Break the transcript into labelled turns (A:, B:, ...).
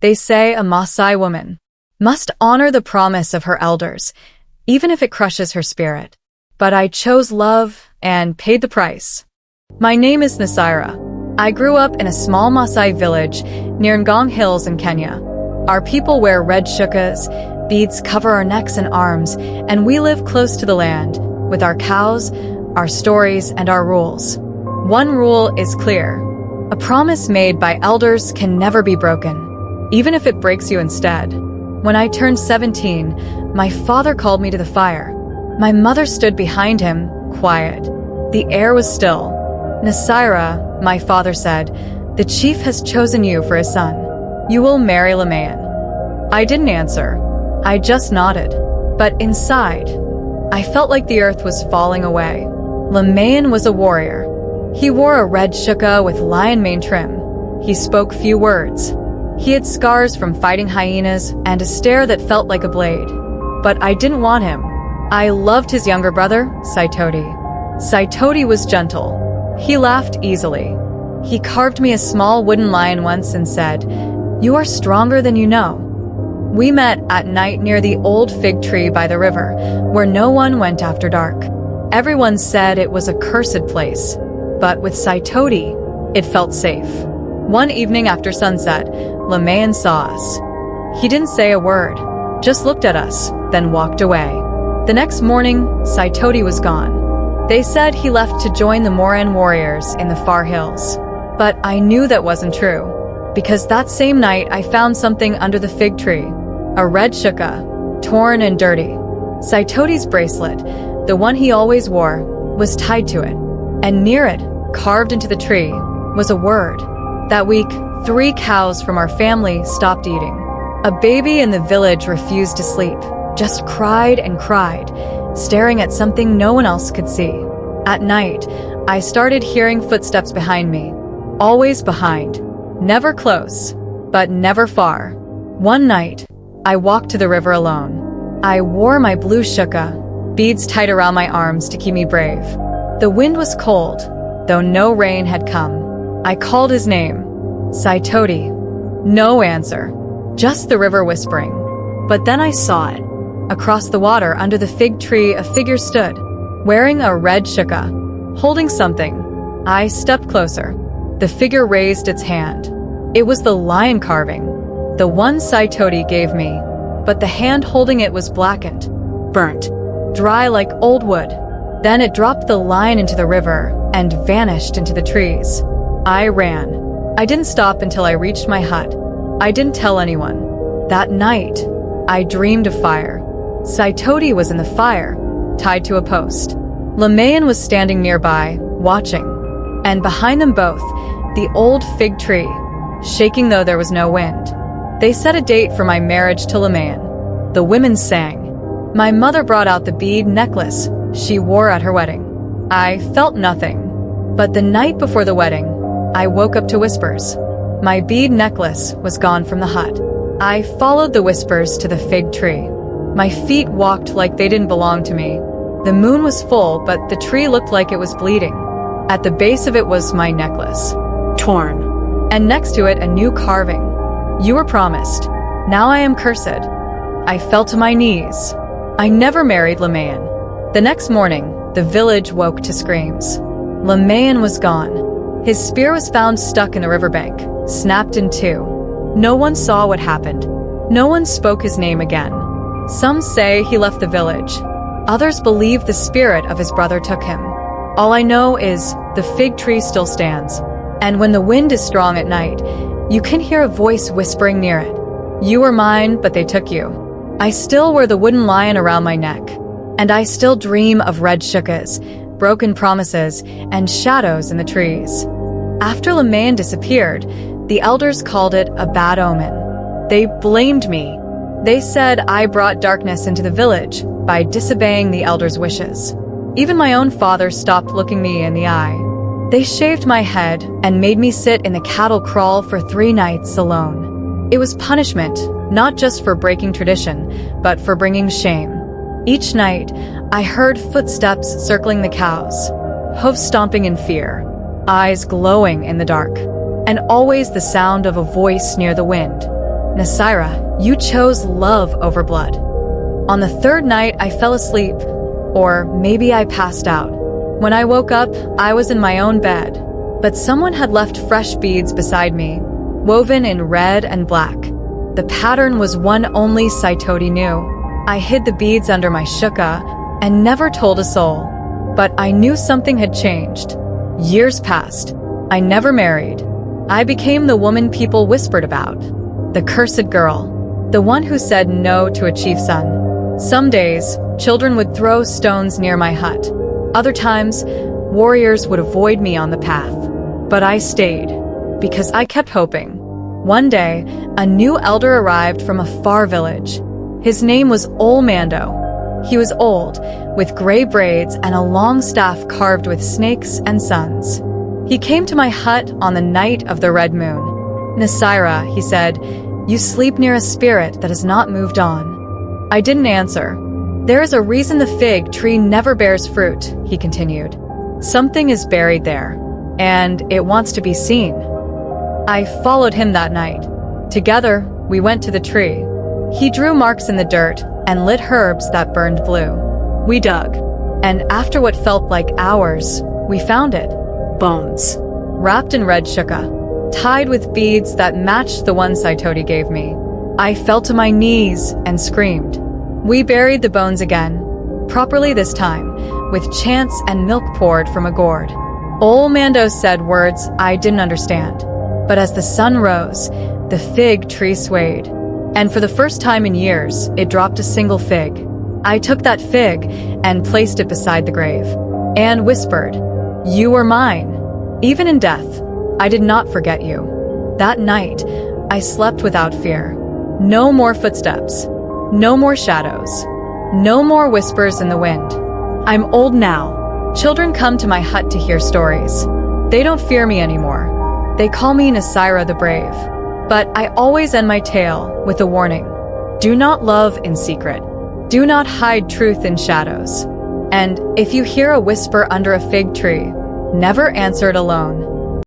A: They say a Maasai woman must honor the promise of her elders, even if it crushes her spirit. But I chose love and paid the price. My name is Nasaira. I grew up in a small Maasai village near Ngong Hills in Kenya. Our people wear red shukas, beads cover our necks and arms, and we live close to the land, with our cows, our stories, and our rules. One rule is clear. A promise made by elders can never be broken, even if it breaks you instead. When I turned 17, my father called me to the fire. My mother stood behind him, quiet. The air was still. Nasaira, my father said, the chief has chosen you for his son. You will marry Lemayan. I didn't answer. I just nodded. But inside, I felt like the earth was falling away. Lemayan was a warrior. He wore a red shuka with lion mane trim. He spoke few words. He had scars from fighting hyenas and a stare that felt like a blade. But I didn't want him. I loved his younger brother, Saitoti. Saitoti was gentle. He laughed easily. He carved me a small wooden lion once and said, "You are stronger than you know." We met at night near the old fig tree by the river, where no one went after dark. Everyone said it was a cursed place, but with Saitoti, it felt safe. One evening after sunset, Lemayan saw us. He didn't say a word, just looked at us, then walked away. The next morning, Saitoti was gone. They said he left to join the Moran warriors in the far hills. But I knew that wasn't true, because that same night I found something under the fig tree. A red shuka, torn and dirty. Saitoti's bracelet, the one he always wore, was tied to it. And near it, carved into the tree, was a word. That week, 3 cows from our family stopped eating. A baby in the village refused to sleep, just cried and cried, staring at something no one else could see. At night, I started hearing footsteps behind me. Always behind. Never close, but never far. One night, I walked to the river alone. I wore my blue shuka, beads tied around my arms to keep me brave. The wind was cold, though no rain had come. I called his name, Saitoti. No answer, just the river whispering. But then I saw it. Across the water under the fig tree a figure stood, wearing a red shuka, holding something. I stepped closer. The figure raised its hand. It was the lion carving, the one Saitoti gave me, but the hand holding it was blackened, burnt, dry like old wood. Then it dropped the lion into the river and vanished into the trees. I ran. I didn't stop until I reached my hut. I didn't tell anyone. That night, I dreamed of fire. Saitoti was in the fire, tied to a post. Lemayan was standing nearby, watching. And behind them both, the old fig tree, shaking though there was no wind. They set a date for my marriage to Lemayan. The women sang. My mother brought out the bead necklace she wore at her wedding. I felt nothing. But the night before the wedding, I woke up to whispers. My bead necklace was gone from the hut. I followed the whispers to the fig tree. My feet walked like they didn't belong to me. The moon was full, but the tree looked like it was bleeding. At the base of it was my necklace, torn. And next to it, a new carving. You were promised. Now I am cursed. I fell to my knees. I never married Lemayan. The next morning, the village woke to screams. Lemayan was gone. His spear was found stuck in the riverbank, snapped in two. No one saw what happened. No one spoke his name again. Some say he left the village. Others believe the spirit of his brother took him. All I know is the fig tree still stands. And when the wind is strong at night, you can hear a voice whispering near it. You were mine, but they took you. I still wear the wooden lion around my neck. And I still dream of red shukas, broken promises, and shadows in the trees. After Lemayan disappeared, the elders called it a bad omen. They blamed me. They said I brought darkness into the village by disobeying the elders' wishes. Even my own father stopped looking me in the eye. They shaved my head and made me sit in the cattle kraal for 3 nights alone. It was punishment, not just for breaking tradition, but for bringing shame. Each night, I heard footsteps circling the cows, hooves stomping in fear, eyes glowing in the dark, and always the sound of a voice near the wind. Nasira, you chose love over blood. On the third night, I fell asleep, or maybe I passed out. When I woke up, I was in my own bed, but someone had left fresh beads beside me, woven in red and black. The pattern was one only Saitoti knew. I hid the beads under my shuka and never told a soul. But I knew something had changed. Years passed. I never married. I became the woman people whispered about. The cursed girl. The one who said no to a chief's son. Some days, children would throw stones near my hut. Other times, warriors would avoid me on the path. But I stayed, because I kept hoping. One day, a new elder arrived from a far village. His name was Ol Mando. He was old, with gray braids and a long staff carved with snakes and suns. He came to my hut on the night of the red moon. Nasira, he said, you sleep near a spirit that has not moved on. I didn't answer. There is a reason the fig tree never bears fruit, he continued. Something is buried there, and it wants to be seen. I followed him that night. Together, we went to the tree. He drew marks in the dirt and lit herbs that burned blue. We dug, and after what felt like hours, we found it. Bones. Wrapped in red shuka, tied with beads that matched the one Saitoti gave me. I fell to my knees and screamed. We buried the bones again, properly this time, with chants and milk poured from a gourd. Ol Mando said words I didn't understand, but as the sun rose, the fig tree swayed. And for the first time in years, it dropped a single fig. I took that fig and placed it beside the grave, and whispered, you were mine. Even in death, I did not forget you. That night, I slept without fear. No more footsteps. No more shadows. No more whispers in the wind. I'm old now. Children come to my hut to hear stories. They don't fear me anymore. They call me Nasira the Brave. But I always end my tale with a warning. Do not love in secret. Do not hide truth in shadows. And if you hear a whisper under a fig tree, never answer it alone.